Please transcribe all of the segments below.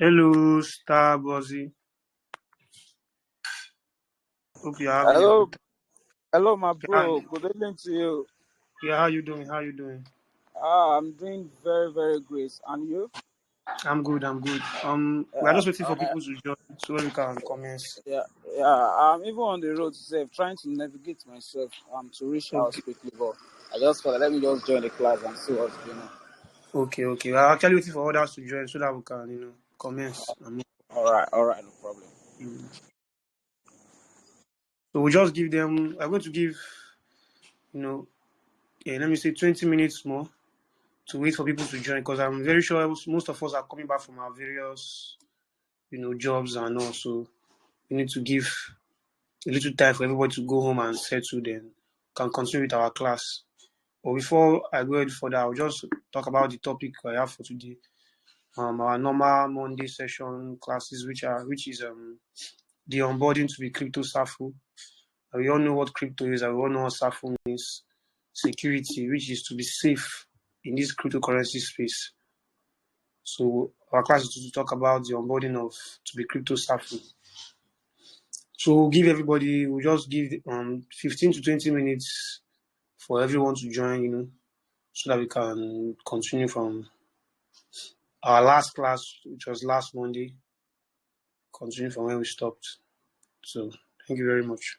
Hello, Star Buzzy. Hope you're having a Hello, good time. hello, my bro. Yeah, Good evening to you. yeah, how you doing? How you doing? I'm doing very, very great. And you? I'm good. I'm good. We are Yeah, just waiting for uh, people to join so we can commence. yeah, yeah. I'm even on the road to trying to navigate myself to reach house Okay, quickly, but I just thought let me just join the class and see what's going on. okay. We are actually waiting for others to join so that we can, commence. All right, no problem. Mm. So we just give them. I'm going to give, you know, let me say 20 minutes more to wait for people to join because I'm very sure most of us are coming back from our various, jobs and all. So we need to give a little time for everybody to go home and settle, then can continue with our class. But before I go any further, I'll just talk about the topic I have for today. Our normal Monday session classes, which is the onboarding to be CryptoSafu. We all know what crypto is, and we all know what SAFU means. Security, which is to be safe in this cryptocurrency space. So our class is to talk about the onboarding of to be CryptoSafu. So we'll just give 15 to 20 minutes for everyone to join, so that we can continue from our last class, which was last Monday, continue from where we stopped. So thank you very much.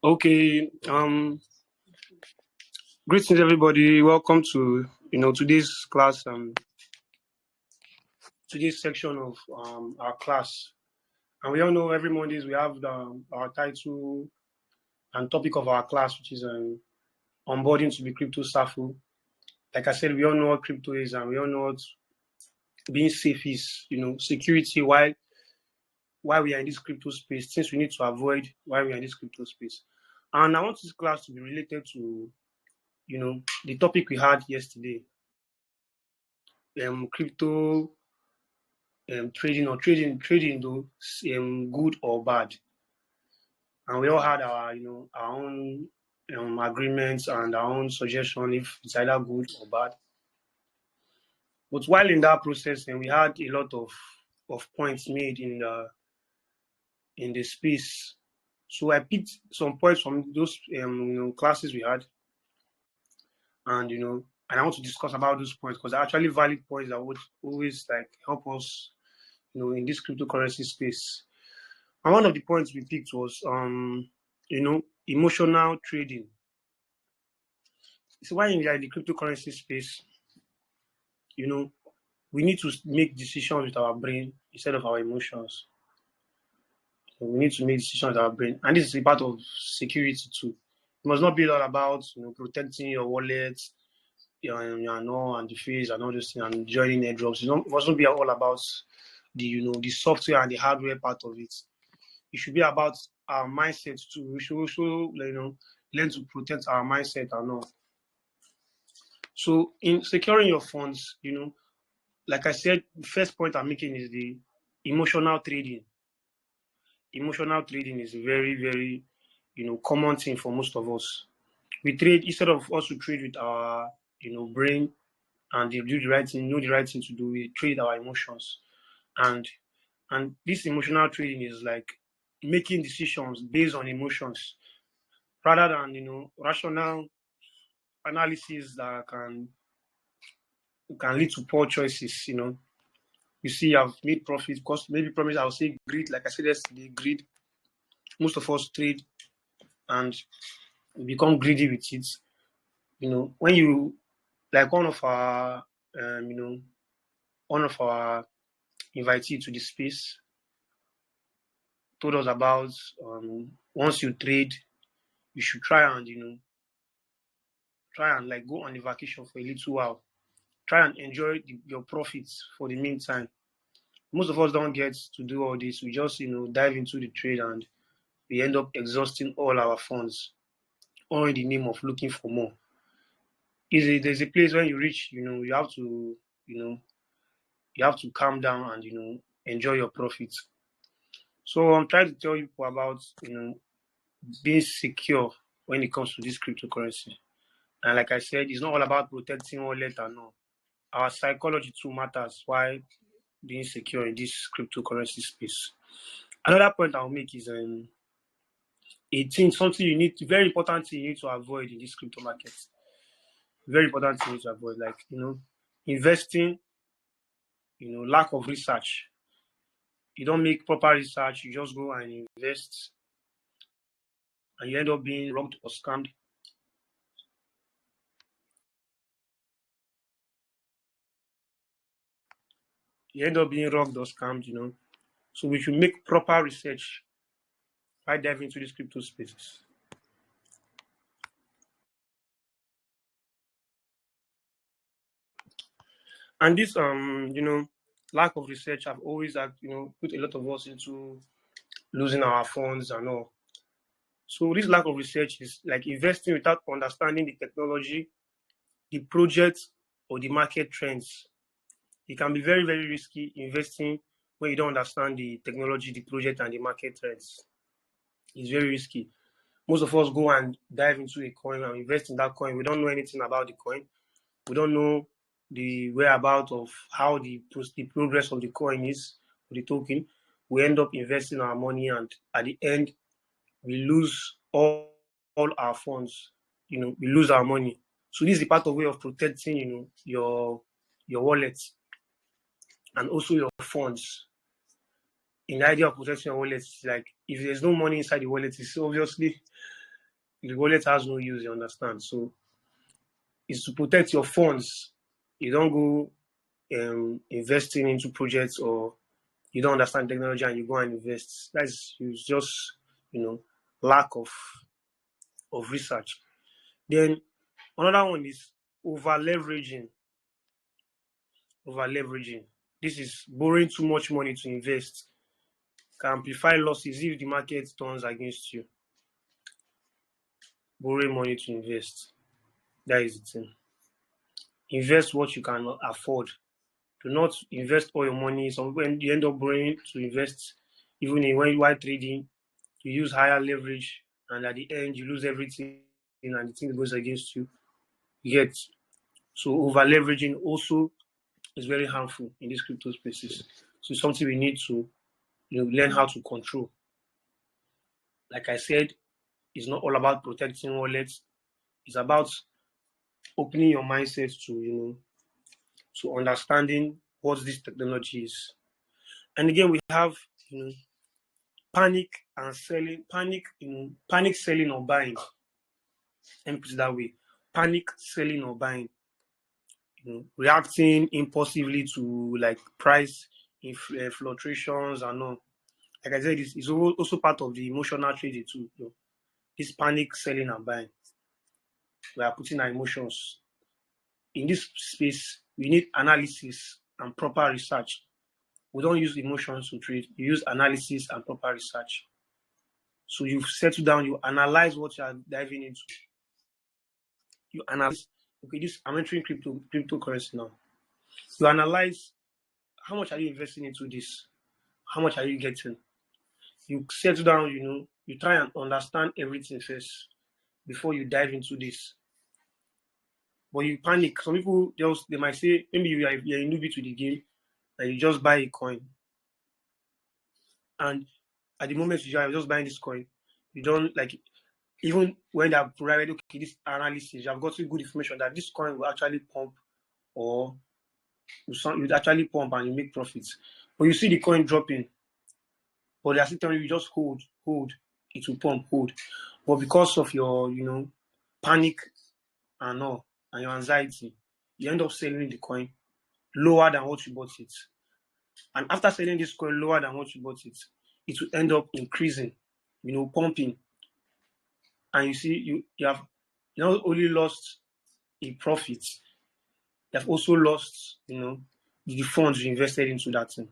Okay, greetings everybody. Welcome to today's class, today's section of our class. And we all know every Mondays we have our title and topic of our class, which is onboarding to be CryptoSafu. Like I said, we all know what crypto is, and we all know what being safe is. Security. Why we are in this crypto space, since we need to avoid why we are in this crypto space. And I want this class to be related to, the topic we had yesterday, crypto trading or trading though, good or bad. And we all had our own agreements and our own suggestion if it's either good or bad. But while in that process, we had a lot of points made in the space. So I picked some points from those classes we had, and and I want to discuss about those points because they're actually valid points that would always like help us, in this cryptocurrency space. And one of the points we picked was emotional trading. So when you're in the cryptocurrency space, you know, we need to make decisions with our brain instead of our emotions. So we need to make decisions with our brain, and this is a part of security too. It must not be all about protecting your wallet, and the fees and all those things and joining airdrops. It mustn't be all about the software and the hardware part of it. It should be about our mindset too. We should also learn to protect our mindset and all. So in securing your funds, like I said, the first point I'm making is the emotional trading. Emotional trading is a very, very, common thing for most of us. We trade instead of us to trade with our, brain and do the right thing, know the right thing to do. We trade our emotions, and this emotional trading is like making decisions based on emotions rather than rational analysis that can lead to poor choices. You see, I've made profit because maybe promise I'll say greed. Like I said yesterday, greed. Most of us trade and we become greedy with it. When you like one of our invitee to the space told us about once you trade, you should try and like go on a vacation for a little while. Try and enjoy your profits for the meantime. Most of us don't get to do all this. We just, dive into the trade and we end up exhausting all our funds, all in the name of looking for more. There's a place when you reach, you have to, calm down and, enjoy your profits. So I'm trying to tell you about, being secure when it comes to this cryptocurrency. And like I said, it's not all about protecting wallet and all. Our psychology too matters while being secure in this cryptocurrency space. Another point I'll make is something you need, very important thing you need to avoid in this crypto market. Very important thing you need to avoid, like, investing, lack of research. You don't make proper research, you just go and invest, and you end up being robbed or scammed. You end up being robbed or scammed. So we should make proper research by diving into these crypto spaces. And this lack of research have always put a lot of us into losing our funds and all. So this lack of research is like investing without understanding the technology, the project, or the market trends. It can be very, very risky investing when you don't understand the technology, the project, and the market trends. It's very risky. Most of us go and dive into a coin and invest in that coin. We don't know anything about the coin. We don't know the whereabouts of how the progress of the coin is, or the token. We end up investing our money, and at the end, we lose all our funds. We lose our money. So this is the part of way of protecting, your wallet and also your funds. In the idea of protecting your wallet, it's like if there's no money inside the wallet, it's obviously the wallet has no use. You understand? So it's to protect your funds. You don't go investing into projects, or you don't understand technology and you go and invest. That's just lack of research. Then another one is over leveraging. Over leveraging. This is borrowing too much money to invest. Can amplify losses if the market turns against you. Borrowing money to invest. That is the thing. Invest what you can afford. Do not invest all your money. So when you end up borrowing to invest, even while trading, you use higher leverage, and at the end you lose everything, and the thing goes against you. You get. So over leveraging also is very harmful in these crypto spaces. So it's something we need to learn how to control. Like I said, it's not all about protecting wallets. It's about opening your mindset to understanding what this technology is. And again, we have panic and selling, panic selling or buying. Let me put it that way: panic selling or buying. Reacting impulsively to like price fluctuations and all. Like I said, it's also part of the emotional trading too. This panic selling and buying. We are putting our emotions in this space. We need analysis and proper research. We don't use emotions to trade. You use analysis and proper research. So you settle down, you analyze what you are diving into. You analyze, okay, I'm entering cryptocurrency now. You analyze how much are you investing into this? How much are you getting? You settle down, you try and understand everything first before you dive into this. But you panic. Some people they might say maybe you're a newbie to the game and you just buy a coin. And at the moment you are just buying this coin, you don't like, even when they have provided this analysis, you have gotten good information that this coin will actually pump, or you actually pump and you make profits. But you see the coin dropping, but they are still telling you just hold, it will pump, hold. But because of your panic and all and your anxiety, you end up selling the coin lower than what you bought it. And after selling this coin lower than what you bought it, it will end up increasing, pumping. And you see, you have not only lost a profit, you have also lost, the funds you invested into that thing.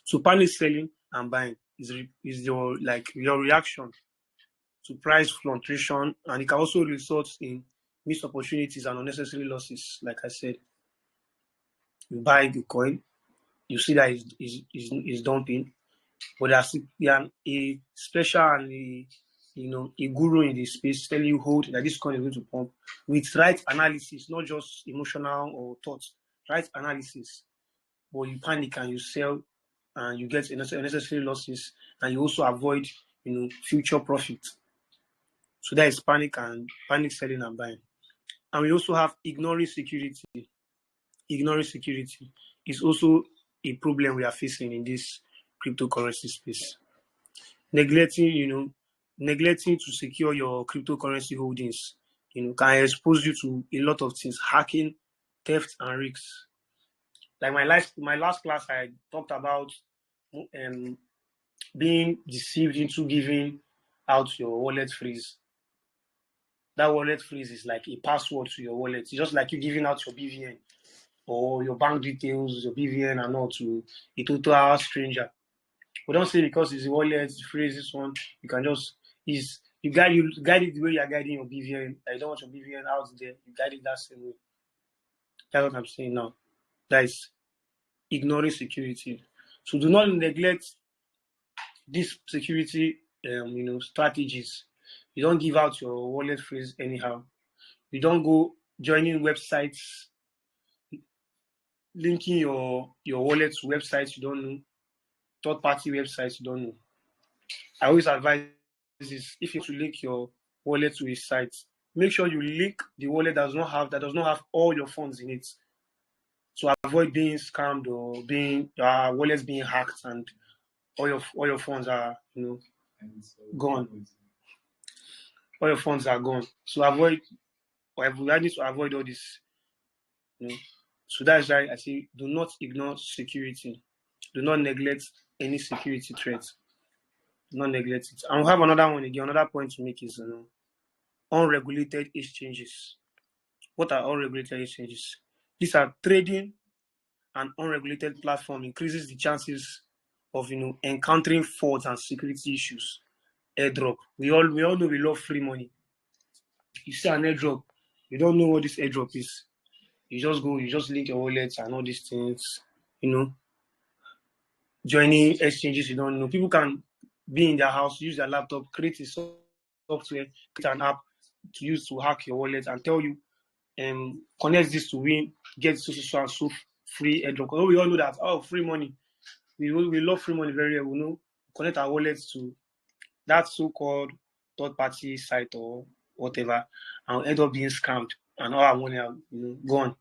So panic selling and buying is your reaction to price fluctuation, and it can also result in missed opportunities and unnecessary losses. Like I said, you buy the coin, you see that is dumping, but there's a special and a guru in the space telling you hold that this coin is going to pump with right analysis, not just emotional or thoughts, right analysis. But you panic and you sell and you get unnecessary losses, and you also avoid future profit. So that is panic selling and buying. And we also have ignoring security. Ignoring security is also a problem we are facing in this cryptocurrency space. Neglecting to secure your cryptocurrency holdings, can expose you to a lot of things, hacking, theft, and risks. Like my last class, I talked about being deceived into giving out your wallet freeze. That wallet freeze is like a password to your wallet. It's just like you giving out your BVN or your bank details, your BVN and all to a total stranger. But don't say because it's a wallet, freeze this one, you can just you guide it the way you are guiding your BVN. I don't want your BVN out there. You guide it that same way. That's what I'm saying now. That is ignoring security. So do not neglect these security strategies. You don't give out your wallet phrase anyhow. You don't go joining websites, linking your wallet to websites you don't know, third-party websites you don't know. I always advise this: if you want to link your wallet to a site, make sure you link the wallet that does not have all your funds in it. So avoid being scammed or being your wallets being hacked and all your funds are gone. All your funds are gone. So I need to avoid all this. So that's why I say do not ignore security. Do not neglect any security threat. Do not neglect it. And we have another one again. Another point to make is unregulated exchanges. What are unregulated exchanges? These are trading and unregulated platform increases the chances of encountering frauds and security issues. Airdrop. We all know we love free money. You see an airdrop, you don't know what this airdrop is. You just link your wallet and all these things, joining exchanges you don't know. People can be in their house, use their laptop, create a software, create an app to use to hack your wallet and tell you, connect this to win, get so free airdrop. Because we all know that, free money. We love free money very well. We know, connect our wallets to that so-called third-party site or whatever, and end up being scammed, and all our money are gone.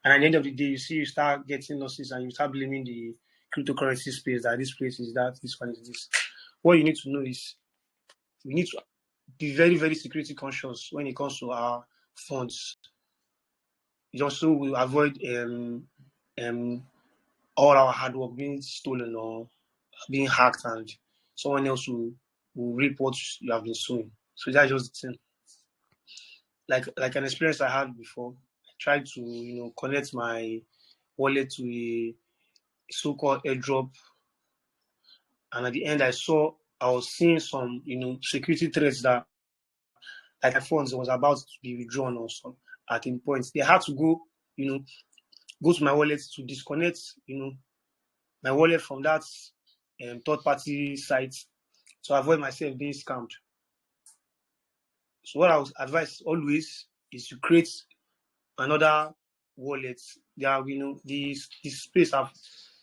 And at the end of the day, you start getting losses, and you start blaming the cryptocurrency space that this place is that, this one is this. What you need to know is we need to be very, very security conscious when it comes to our funds. It also will avoid all our hard work being stolen or being hacked, and someone else will reap what you have been sowing. So that's just the thing. Like an experience I had before, I tried to connect my wallet to a so-called airdrop, and at the end I was seeing some security threats that like my funds was about to be withdrawn or some at a point. They had to go to my wallet to disconnect my wallet from that third-party site to avoid myself being scammed. So what I would advise always is to create another wallet.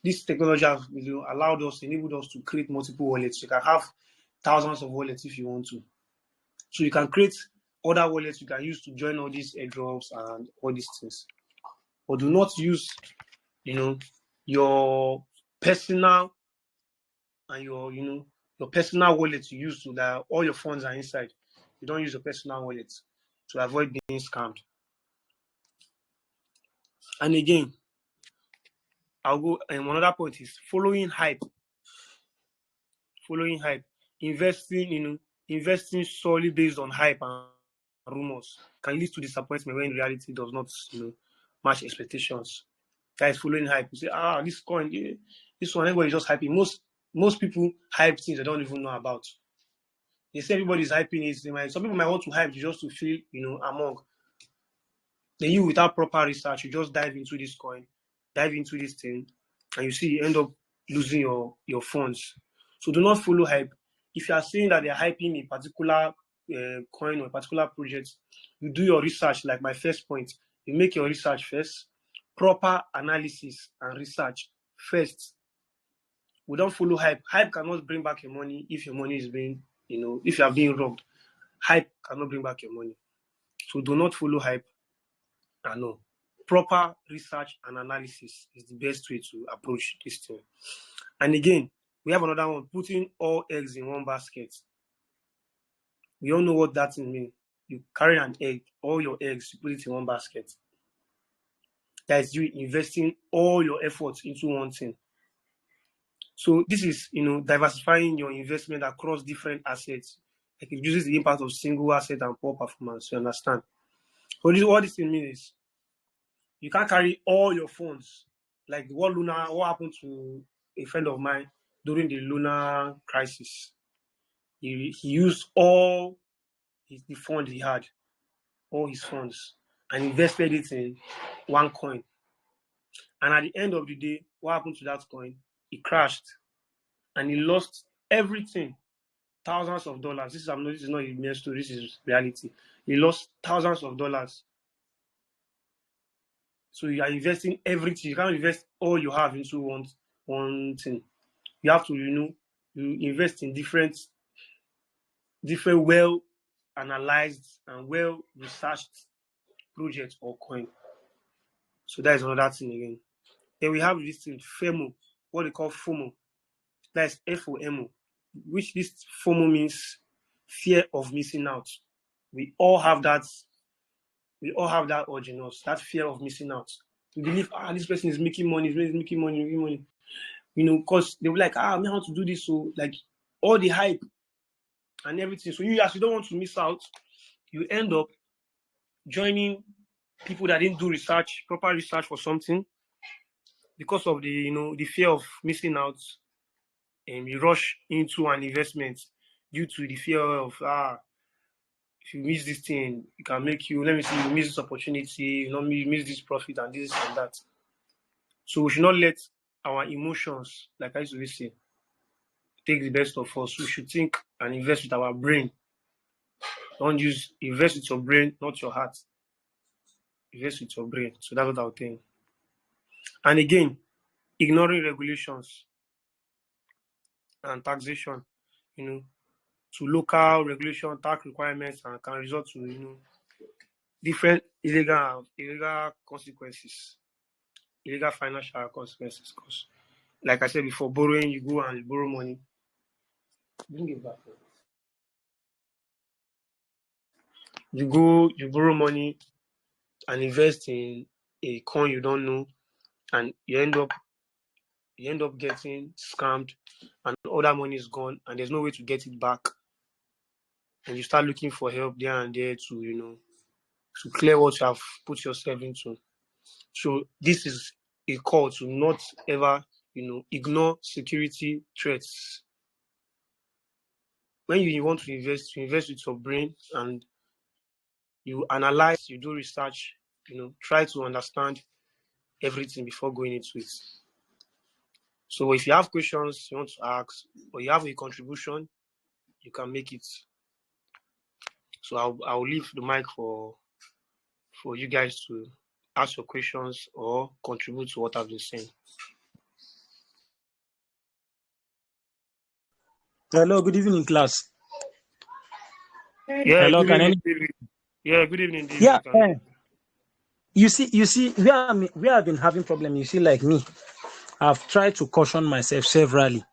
This technology have enabled us to create multiple wallets. You can have thousands of wallets if you want to. So you can create other wallets you can use to join all these airdrops and all these things. But do not use, your personal and your personal wallet you use so that all your funds are inside. You don't use your personal wallet to avoid being scammed. And again, I'll go. And another point is following hype. Investing solely based on hype and rumors can lead to disappointment when reality does not, match expectations. That is following hype. You say, this coin, This one, everybody just hyping. Most people hype things they don't even know about. They say everybody's hyping it. Some people might want to hype just to feel, among. Then you, without proper research, you just dive into this coin, dive into this thing, and you see you end up losing your funds. So do not follow hype. If you are saying that they're hyping a particular coin or a particular project, you do your research. Like my first point, you make your research first, proper analysis and research first. We don't follow hype. Hype cannot bring back your money if your money is being, if you are being robbed. Hype cannot bring back your money. So do not follow hype. No. Proper research and analysis is the best way to approach this thing. And again, we have another one, putting all eggs in one basket. We all know what that thing means. You carry an egg, all your eggs, you put it in one basket. That is you investing all your efforts into one thing. So this is, diversifying your investment across different assets. Like it reduces the impact of single asset and poor performance. You understand? So what this thing means is you can't carry all your funds. Like what happened to a friend of mine during the Luna crisis. He used all the funds he had, all his funds, and invested it in one coin. And at the end of the day, what happened to that coin? It crashed. And he lost everything, thousands of dollars. This is not a mere story, this is reality. He lost thousands of dollars. So you are investing everything. You can't invest all you have into one thing. You have to, you invest in different well analyzed and well researched projects or coin. So that is another thing again. Then we have this thing, FOMO, what they call FOMO. That is FOMO, which this FOMO means fear of missing out. We all have that urge in us, that fear of missing out. We believe, this person is making money, making money. Because they were like, I want to do this. So like all the hype and everything. So you don't want to miss out, you end up joining people that didn't do proper research for something because of the fear of missing out. And you rush into an investment due to the fear of if you miss this thing, it can make you, you miss this opportunity, you miss this profit and this and that. So we should not let our emotions, like I used to say, take the best of us. We should think and invest with our brain. Don't invest with your brain, not your heart. Invest with your brain. So that's what I would think. And again, ignoring regulations and taxation, to local regulation, tax requirements, and can result to different illegal consequences, illegal financial consequences. Because, like I said before, borrowing, you go and you borrow money. Bring it back. You borrow money and invest in a coin you don't know, and you end up getting scammed, and all that money is gone, and there's no way to get it back. And you start looking for help there and there to to clear what you have put yourself into. So this is a call to not ever ignore security threats. When you want to invest with your brain, and you analyze, you do research, try to understand everything before going into it. So if you have questions you want to ask, or you have a contribution, you can make it. So I'll leave the mic for you guys to ask your questions or contribute to what I've been saying. Hello, good evening, class. Yeah, Hello, good evening, David. Yeah, good evening, David. Yeah, you see, we have been having problem. You see, like me, I've tried to caution myself severally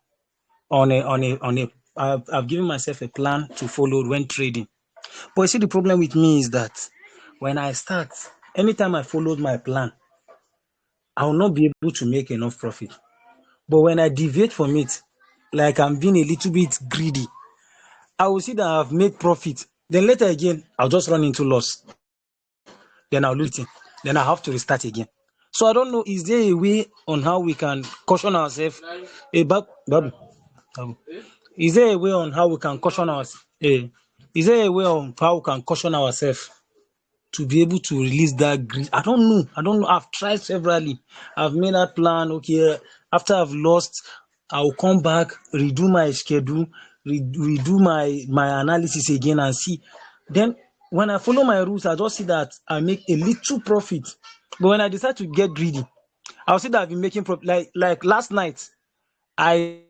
I've given myself a plan to follow when trading. But you see, the problem with me is that when I start, anytime I followed my plan, I will not be able to make enough profit. But when I deviate from it, like I'm being a little bit greedy, I will see that I've made profit. Then later again, I'll just run into loss. Then I'll lose it. Then I have to restart again. So I don't know, is there a way on how we can caution ourselves? Babu, Babu. Is there a way on how we can caution ourselves? Is there a way on how we can caution ourselves to be able to release that greed? I don't know. I've tried severally. I've made that plan. Okay, after I've lost, I'll come back, redo my schedule, redo my analysis again and see. Then when I follow my rules, I just see that I make a little profit. But when I decide to get greedy, I'll see that I've been making profit. Like last night, I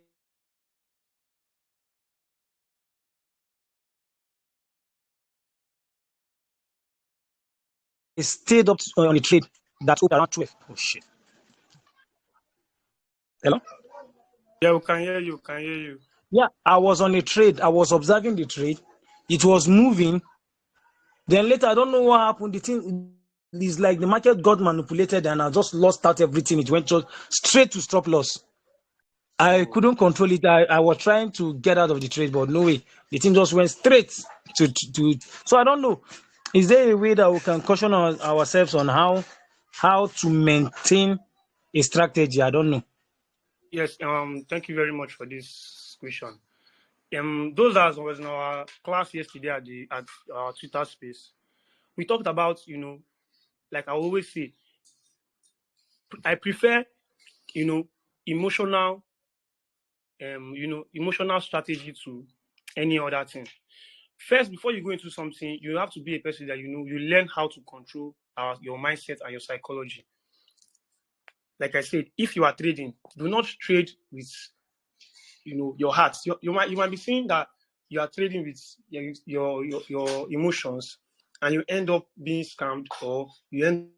stayed up on a trade that opened around 12. Oh shit. Hello? Yeah, we can hear you. Can hear you. Yeah, I was on a trade. I was observing the trade. It was moving. Then later, I don't know what happened. The thing is like the market got manipulated and I just lost out everything. It went just straight to stop loss. I Oh. couldn't control it. I was trying to get out of the trade, but no way. The thing just went straight to. So I don't know. Is there a way that we can caution ourselves on how to maintain a strategy? I don't know. Yes. Thank you very much for this question. Those that was in our class yesterday at our Twitter space, we talked about, like I always say, I prefer, emotional, emotional strategy to any other thing. First, before you go into something, you have to be a person that you learn how to control your mindset and your psychology. Like I said, if you are trading, do not trade with your heart. You might be saying that you are trading with your emotions, and you end up being scammed, or you end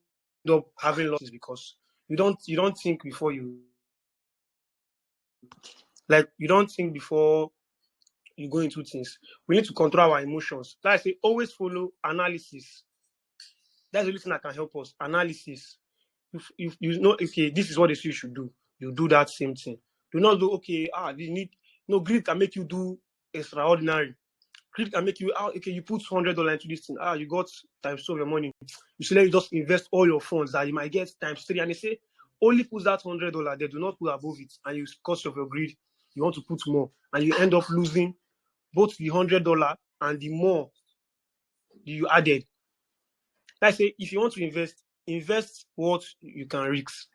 up having losses because you don't think before you go into things. We need to control our emotions. Like I say, always follow analysis. That's the only thing that can help us. Analysis. If you know, okay, this is what they say you should do, you do that same thing. Do not do, okay, you need, no, greed can make you do extraordinary. Greed can make you, okay, you put $100 into this thing, you got times 2 of your money. You say, let you just invest all your funds that you might get times 3, and they say, only put that $100, they do not put above it, and you, because of your greed, you want to put more, and you end up losing both the $100 and the more you added. Like I say, if you want to invest what you can risk,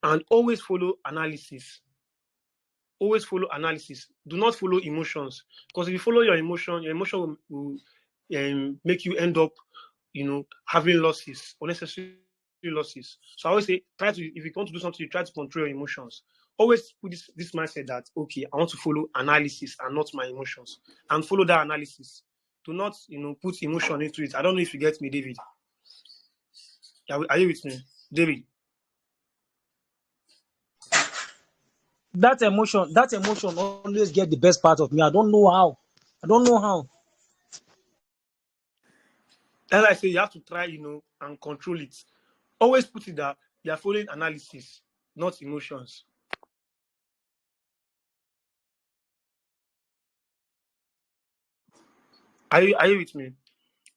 and always follow analysis. Always follow analysis. Do not follow emotions, because if you follow your emotion will make you end up, having losses, unnecessary losses. So I always say, if you want to do something, you try to control your emotions. Always put this mindset that, okay, I want to follow analysis and not my emotions, and follow that analysis. Do not, put emotion into it. I don't know if you get me, David. Are you with me, David? That emotion always get the best part of me. I don't know how. As I say, you have to try, and control it. Always put it that you are following analysis, not emotions. Are you with me?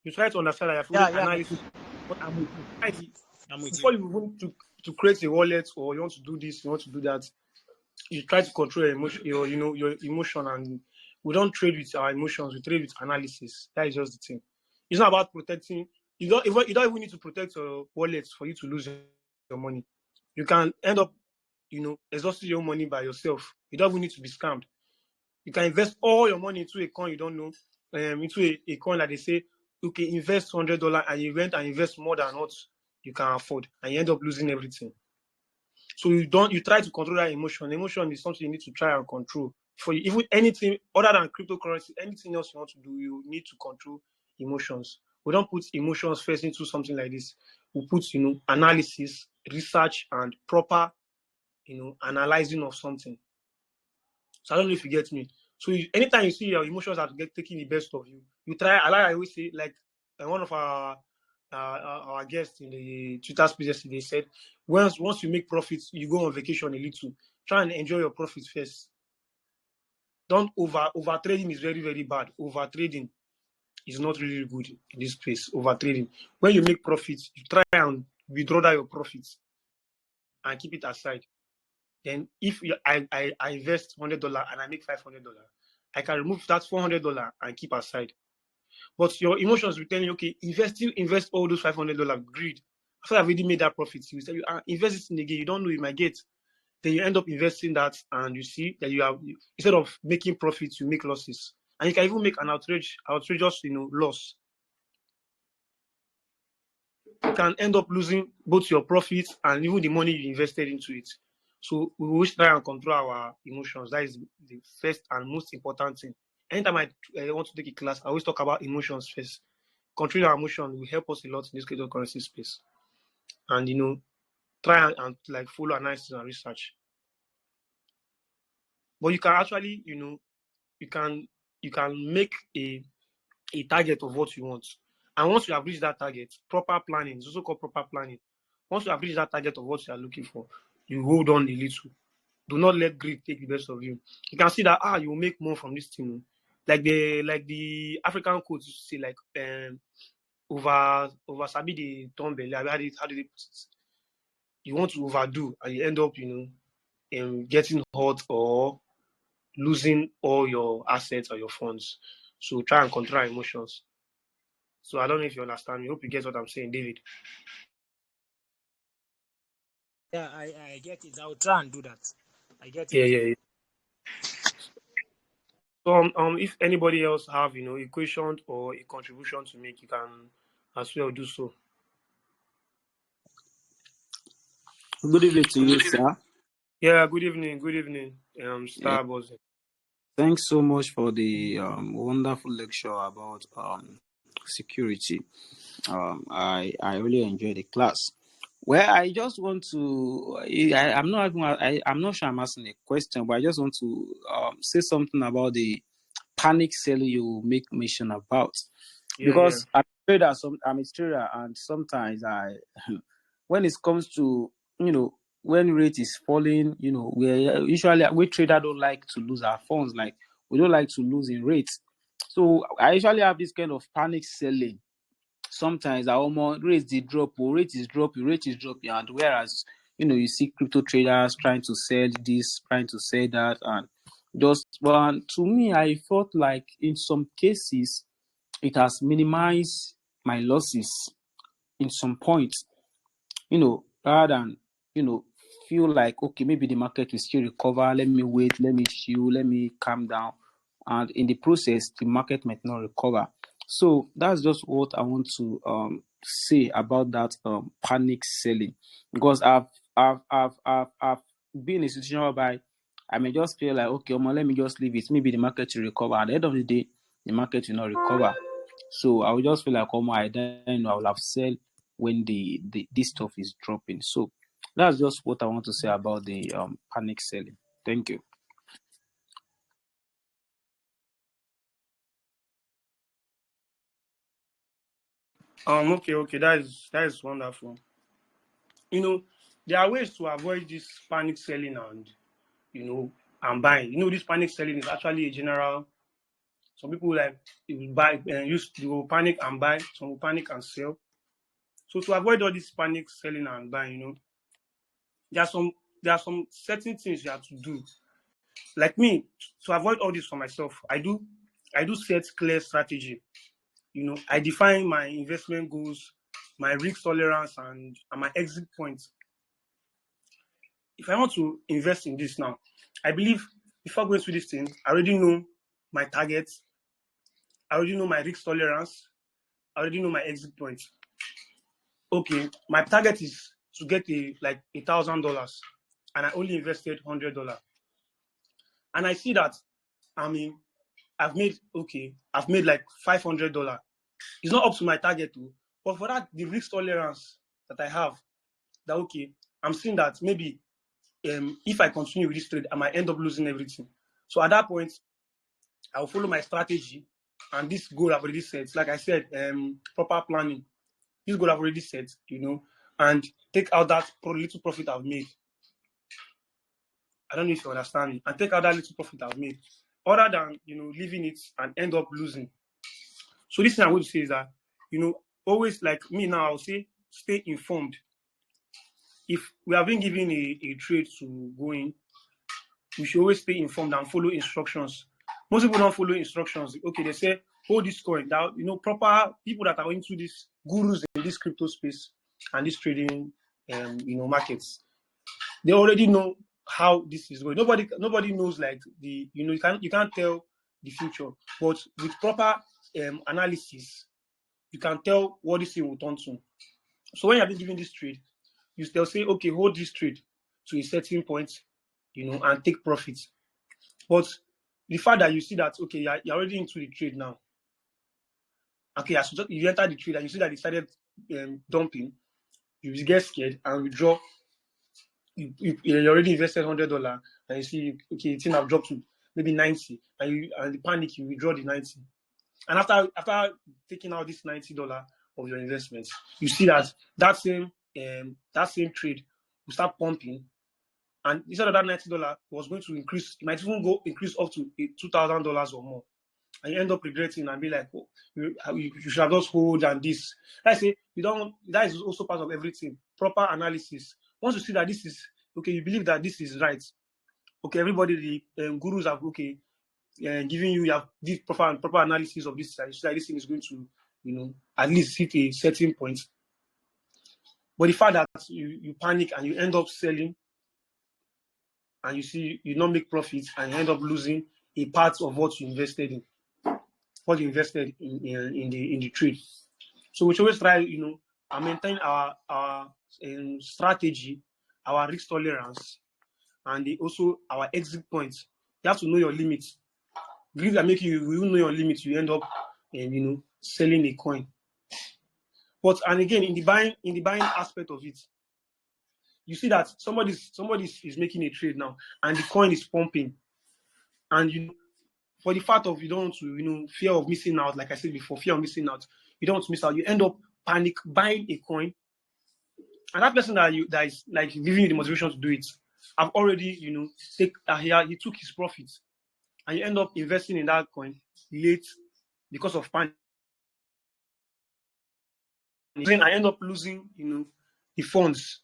You try to understand that you're Yeah, following yeah. analysis. I'm with you. I'm with you. Before you want to create a wallet, or you want to do this, you want to do that, you try to control your emotion, your emotion, and we don't trade with our emotions, we trade with analysis. That is just the thing. It's not about protecting. You don't even need to protect your wallet for you to lose your money. You can end up, exhausting your money by yourself. You don't even need to be scammed. You can invest all your money into a coin you don't know, into a coin that they say, okay, invest $100, and you went and invest more than what you can afford, and you end up losing everything. So you try to control that emotion. Emotion is something you need to try and control. For you, even anything other than cryptocurrency, anything else you want to do, you need to control emotions. We don't put emotions first into something like this. We put, analysis, research, and proper, analyzing of something. So I don't know if you get me. So anytime you see your emotions are taking the best of you, you try. I always say, like one of our guests in the Twitter space yesterday said, once you make profits, you go on vacation a little. Try and enjoy your profits first. Don't over trading is very, very bad. Over trading is not really good in this space. Over trading. When you make profits, you try and withdraw that your profits and keep it aside. Then if I invest $100 and I make $500, I can remove that $400 and keep aside. But your emotions will tell you, okay, invest all those $500. Greed. After I've already made that profit, you will tell you, invest it in again. You don't know you might get. Then you end up investing that, and you see that you have, instead of making profits, you make losses, and you can even make an outrageous, loss. You can end up losing both your profits and even the money you invested into it. So we will try and control our emotions. That is the first and most important thing. Anytime I want to take a class, I always talk about emotions first. Controlling our emotions will help us a lot in this cryptocurrency space. And try and like follow analysis and research. But you can actually, you can make a target of what you want. And once you have reached that target, proper planning, it's also called proper planning. Once you have reached that target of what you are looking for, you hold on a little. Do not let greed take the best of you. You can see that you will make more from this thing. Like the African quotes used to say, like over sabi the turn belly. How did they put it? You want to overdo and you end up, getting hurt or losing all your assets or your funds. So try and control your emotions. So I don't know if you understand me. Hope you get what I'm saying, David. Yeah, I get it. I'll try and do that. I get it. Yeah, yeah, yeah. So if anybody else have a question or a contribution to make, you can as well do so. Good evening to you, sir. Yeah, good evening, Yeah, Starbucks. thanks so much for the wonderful lecture about security. I really enjoyed the class. Well, I just want to. I'm not sure I'm asking a question, but I just want to say something about the panic selling you make mention about, Yeah, yeah, because I'm a trader, and sometimes I, when it comes to when rate is falling, we trader don't like to lose our funds, like we don't like to lose in rates. So I usually have this kind of panic selling. Sometimes our own rates they drop, or rate is dropping, and whereas you see crypto traders trying to sell this, trying to sell that, and to me, I felt like in some cases it has minimized my losses in some points, rather than, feel like, okay, maybe the market will still recover. Let me wait, let me chill, let me calm down. And in the process, the market might not recover. So that's just what I want to say about that panic selling. Because I've been in a situation whereby I may just feel like, okay, let me just leave it. Maybe the market will recover. At the end of the day, the market will not recover. So I will just feel like, I then I will have sell when the this stuff is dropping. So that's just what I want to say about the panic selling. Thank you. Okay, that is wonderful. There are ways to avoid this panic selling and buying. This panic selling is actually a general. Some people like they will buy and they will panic and buy. Some will panic and sell. So to avoid all this panic selling and buying, there are some certain things you have to do. Like me, to avoid all this for myself, I do set clear strategy. I define my investment goals, my risk tolerance, and my exit points. If I want to invest in this now, I believe before going through this thing, I already know my targets, I already know my risk tolerance, I already know my exit point. Okay, my target is to get $1,000, and I only invested $100, and I see that I mean I've made like $500. It's not up to my target too, but for that the risk tolerance that I have, that okay, I'm seeing that maybe if I continue with this trade, I might end up losing everything. So at that point, I'll follow my strategy, and this goal I've already set. Like I said, proper planning. This goal I've already set, and take out that little profit I've made. I don't know if you understand me. And take out that little profit I've made, other than leaving it and end up losing. So this thing I'm going to say is that always, like me now, I'll say stay informed. if we have been given a trade to go in, we should always stay informed and follow instructions. Most people don't follow instructions. Okay, they say hold this coin. That proper people that are into this gurus in this crypto space and this trading, markets. They already know how this is going. Nobody knows like you can't tell the future, but with proper analysis, you can tell what this thing will turn to. So when you have been given this trade, you still say, okay, hold this trade to a certain point, and take profits. But the fact that you see that, okay, you're already into the trade now. Okay, as you enter the trade and you see that it started dumping, you get scared and withdraw. You already invested $100 and you see, okay, the thing have dropped to maybe 90, and the panic, you withdraw the 90. And after taking out this $90 of your investment, you see that same trade will start pumping, and instead of that $90 was going to increase, it might even increase up to $2,000 or more, and you end up regretting and be like, oh, you should have just hold and this. I say that is also part of everything. Proper analysis. Once you see that this is okay, you believe that this is right. Okay, everybody, the gurus have giving you have this proper analysis of this. You see that this thing is going to, at least hit a certain point. But the fact that you panic and you end up selling, and you see you not make profits, and you end up losing a part of what you invested in, in the trade. So we should always try, and maintain our strategy, our risk tolerance, and also our exit points. You have to know your limits. Believe that making you know your limits, you end up, selling a coin. And again, in the buying aspect of it, you see that somebody is making a trade now, and the coin is pumping, and for the fact of you don't want to, fear of missing out, like I said before, fear of missing out, you don't want to miss out. You end up panic buying a coin, and that person that is like giving you the motivation to do it, I've already, he took his profits, and you end up investing in that coin late because of panic. Then I end up losing, the funds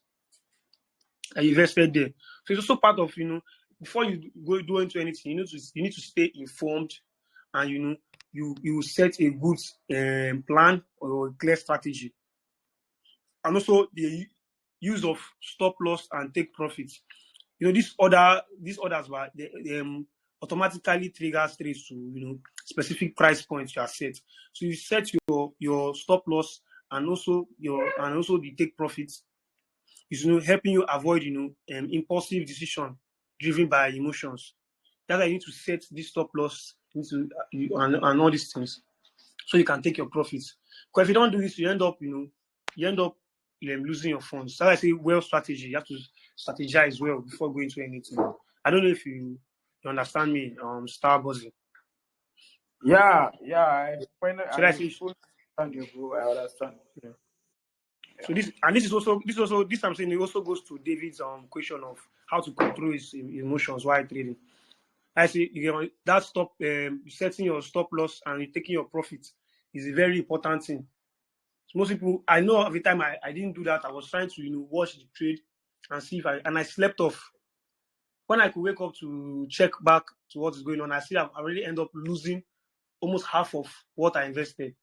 I invested there. So it's also part of, before you go do into anything, you need to stay informed, and you set a good plan or a clear strategy, and also the use of stop loss and take profits. These orders were they automatically triggers trades to specific price points you are set. So you set your stop loss and also the take profits is helping you avoid impulsive decision driven by emotions. That's why you need to set this stop loss into and all these things so you can take your profits. Because if you don't do this, you end up losing your funds. So I say well strategy. You have to strategize well before going to anything. I don't know if you understand me, Star Buzzing. Yeah. I understand you, bro. I understand. Yeah. So this I'm saying it also goes to David's question of how to control his emotions while trading. I see that setting your stop loss and taking your profits is a very important thing. So most people, I know every time I didn't do that, I was trying to watch the trade and see if I slept off. When I could wake up to check back to what is going on, I see I already end up losing almost half of what I invested.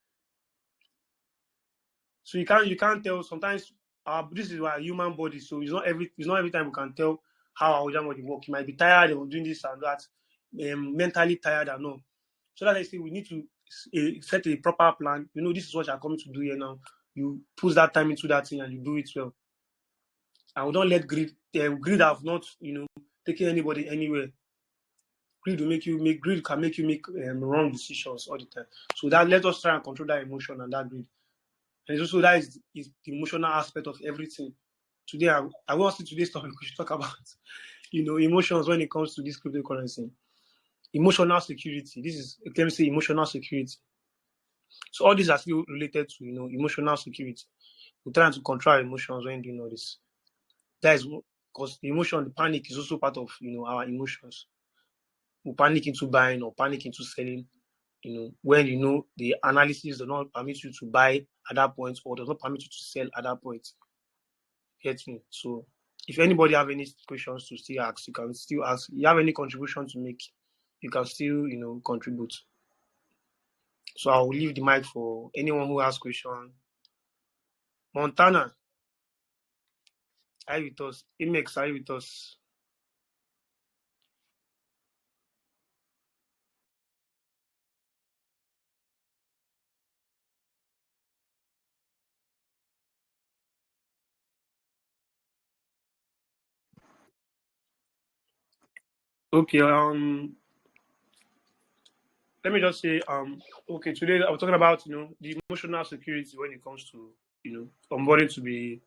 So you can't tell. Sometimes this is our human body, so it's not every time we can tell how our human body works. You might be tired of doing this and that, mentally tired and all. So that I say we need to set a proper plan. This is what you're coming to do here now. You put that time into that thing and you do it well. And we don't let greed have not taken anybody anywhere. Greed can make you make wrong decisions all the time. So that let us try and control that emotion and that greed. And also that is the emotional aspect of everything. Today, I want to see today's topic. We should talk about, emotions when it comes to this cryptocurrency. Emotional security. This is, let me say, emotional security. So all these are still related to, emotional security. We're trying to control our emotions when doing all this. That is because the panic is also part of, our emotions. We panic into buying or panic into selling. When the analysis does not permit you to buy at that point or does not permit you to sell at that point. Get me? So if anybody have any questions to still ask, you can still ask. You have any contribution to make, you can still, contribute. So I will leave the mic for anyone who has question. Montana, are you with us? Imex, are you with us? Okay, let me just say, okay, today I'm talking about, the emotional security when it comes to, onboarding to be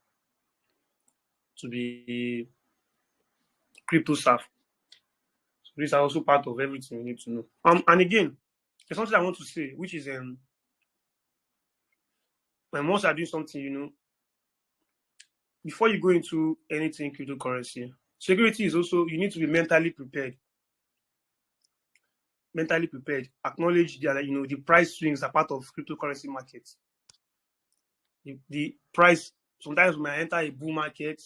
CryptoSafu. So these are also part of everything you need to know. And again, there's something I want to say, which is when once I do something, before you go into anything cryptocurrency, security is also, you need to be mentally prepared. Mentally prepared. Acknowledge that the price swings are part of cryptocurrency markets. The price sometimes we might enter a bull market,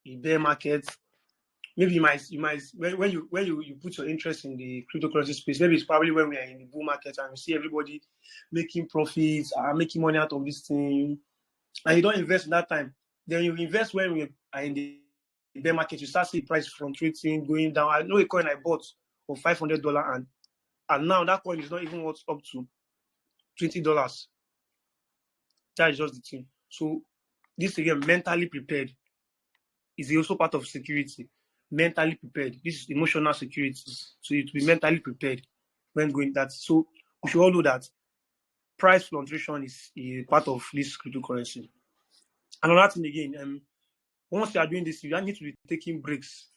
a bear market. Maybe you might when you put your interest in the cryptocurrency space, maybe it's probably when we are in the bull market and we see everybody making profits, making money out of this thing, and you don't invest in that time. Then you invest when we are in the bear market. You start seeing price fluctuating, going down. I know a coin I bought for $500, and now that coin is not even worth up to $20. That is just the thing. So this again, mentally prepared is also part of security. Mentally prepared. This is emotional security. So you to be mentally prepared when going that. So we should all know that price fluctuation is a part of this cryptocurrency. Another thing again, once you are doing this, you need to be taking breaks.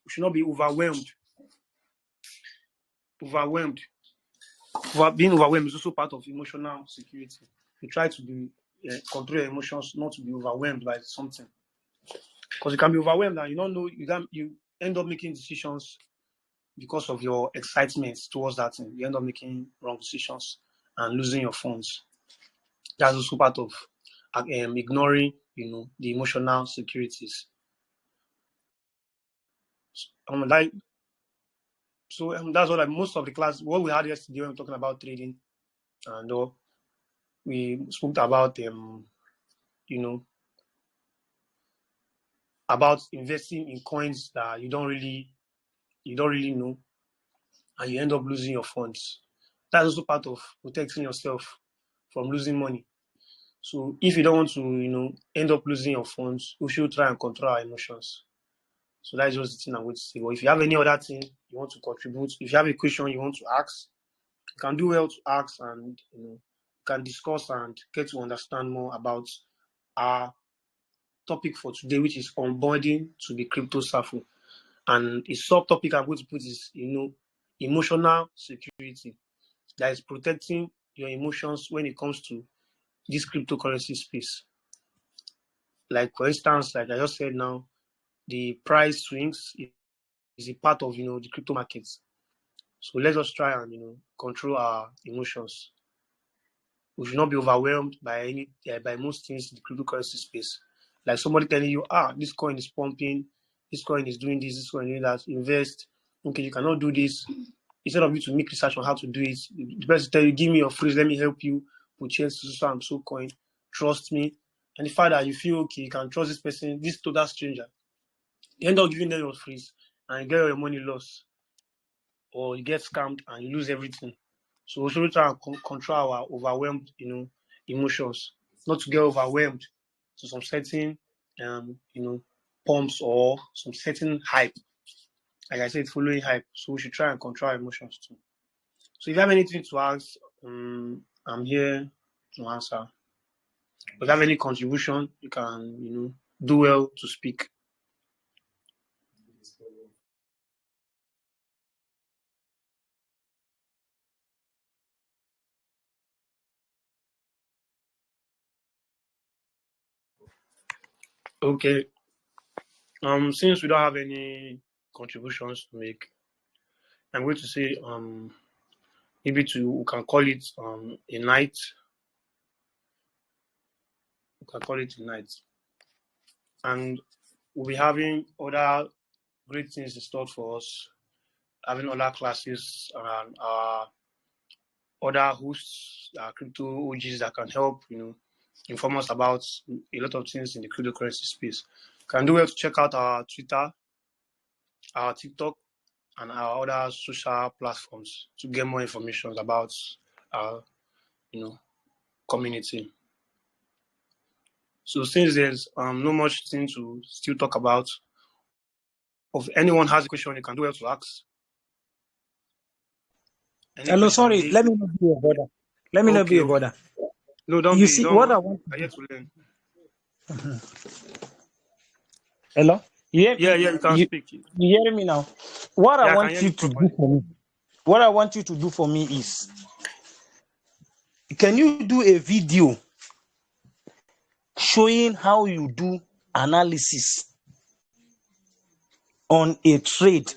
You should not be overwhelmed. Being overwhelmed is also part of emotional security. You try to be control your emotions, not to be overwhelmed by something. Because you can be overwhelmed and you don't know, you end up making decisions because of your excitement towards that thing. You end up making wrong decisions and losing your funds. That's also part of ignoring, the emotional securities. That's what most of the class, what we had yesterday when we were talking about trading, and we spoke about about investing in coins that you don't really know, and you end up losing your funds. That's also part of protecting yourself from losing money. So if you don't want to, end up losing your funds, we should try and control our emotions. So that's just the thing I'm going to say. But if you have any other thing you want to contribute, if you have a question you want to ask, you can do well to ask, and can discuss and get to understand more about our topic for today, which is onboarding to be CryptoSafu. And a subtopic I'm going to put is, emotional security. That is protecting your emotions when it comes to this cryptocurrency space. Like for instance, like I just said now, the price swings is a part of the crypto markets. So let us try and control our emotions. We should not be overwhelmed by by most things in the cryptocurrency space. Like somebody telling you, this coin is pumping, this coin is doing this coin is doing that, invest. Okay, you cannot do this. Instead of you to make research on how to do it, the person tell you, give me your freeze, let me help you purchase so and so coin. Trust me. And the fact that you feel okay, you can trust this person, this total stranger. You end up giving them your freeze and you get your money lost, or you get scammed and you lose everything. So we should try and control our overwhelmed, emotions, not to get overwhelmed to some certain, pumps or some certain hype. Like I said, following hype. So we should try and control our emotions too. So if you have anything to ask, I'm here to answer. If you have any contribution, you can, do well to speak. Okay. Since we don't have any contributions to make, I'm going to say maybe we can call it a night. We can call it a night. And we'll be having other great things in store for us, having other classes and other hosts, crypto OGs that can help, inform us about a lot of things in the cryptocurrency space. You can do well to check out our Twitter, our TikTok, and our other social platforms to get more information about our, community. So since there's no much thing to still talk about, if anyone has a question, you can do well to ask. Any Hello, question? sorry, let me not be a bother. Let me not be a bother. No, don't You be. see, Don't. what I want. I get to learn. Hello? Yeah, you can speak. You hearing me now? What Yeah, I I can want hear you you to do properly. for me, what I want you to do for me is, can you do a video showing how you do analysis on a trade,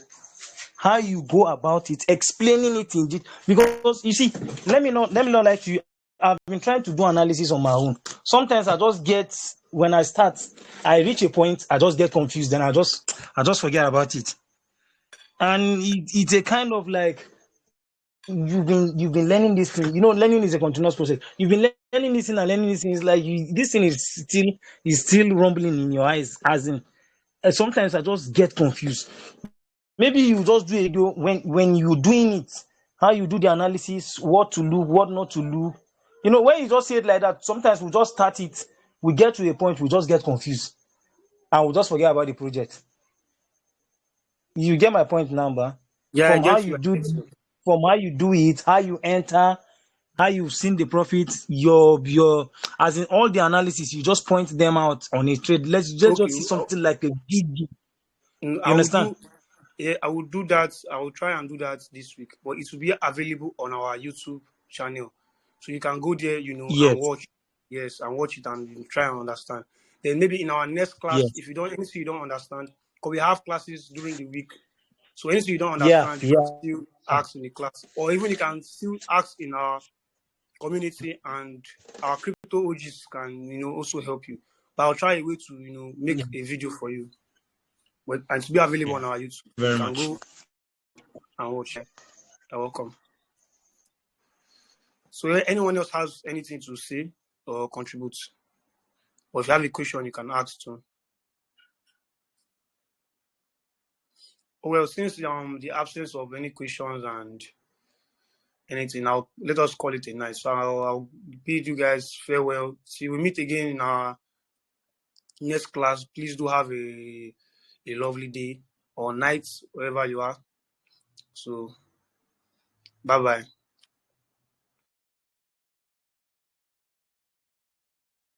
how you go about it, explaining it in detail? Because you see, let me not lie to you. I've been trying to do analysis on my own. Sometimes I just get, when I start, I reach a point, I just get confused, and I just forget about it. And it's a kind of like, you've been learning this thing. Learning is a continuous process. You've been learning this thing and learning this thing. It's like this thing is still rumbling in your eyes. As in, sometimes I just get confused. Maybe you just do a video when you're doing it, how you do the analysis, what to look, what not to look. When you just say it like that, sometimes we just start it, we get to a point, we just get confused, and we just forget about the project. You get my point, number? Yeah, I From how get you. you I do, get you. from how you do it, how you enter, how you've seen the profit, your as in all the analysis, you just point them out on a trade. Let's just Okay. see something like a video. I You will understand? do. Yeah, I will do that. I will try and do that this week, but it will be available on our YouTube channel, so you can go there, and Yes, watch. Yes, and watch it and try and understand. Then maybe in our next class, yes, if anything you don't understand, because we have classes during the week, so anything you don't yeah, understand, you can yeah. still ask in the class, or even you can still ask in our community, and our crypto OGs can, also help you. But I'll try a way to, make Yeah. a video for you, and to be available Yeah. on our YouTube. You Very can much. go and watch. You're welcome. So anyone else has anything to say or contribute? Or if you have a question, you can ask too. Well, since the absence of any questions and anything, now let us call it a night. So I'll bid you guys farewell. See, we meet again in our next class. Please do have a lovely day or night wherever you are. So bye bye.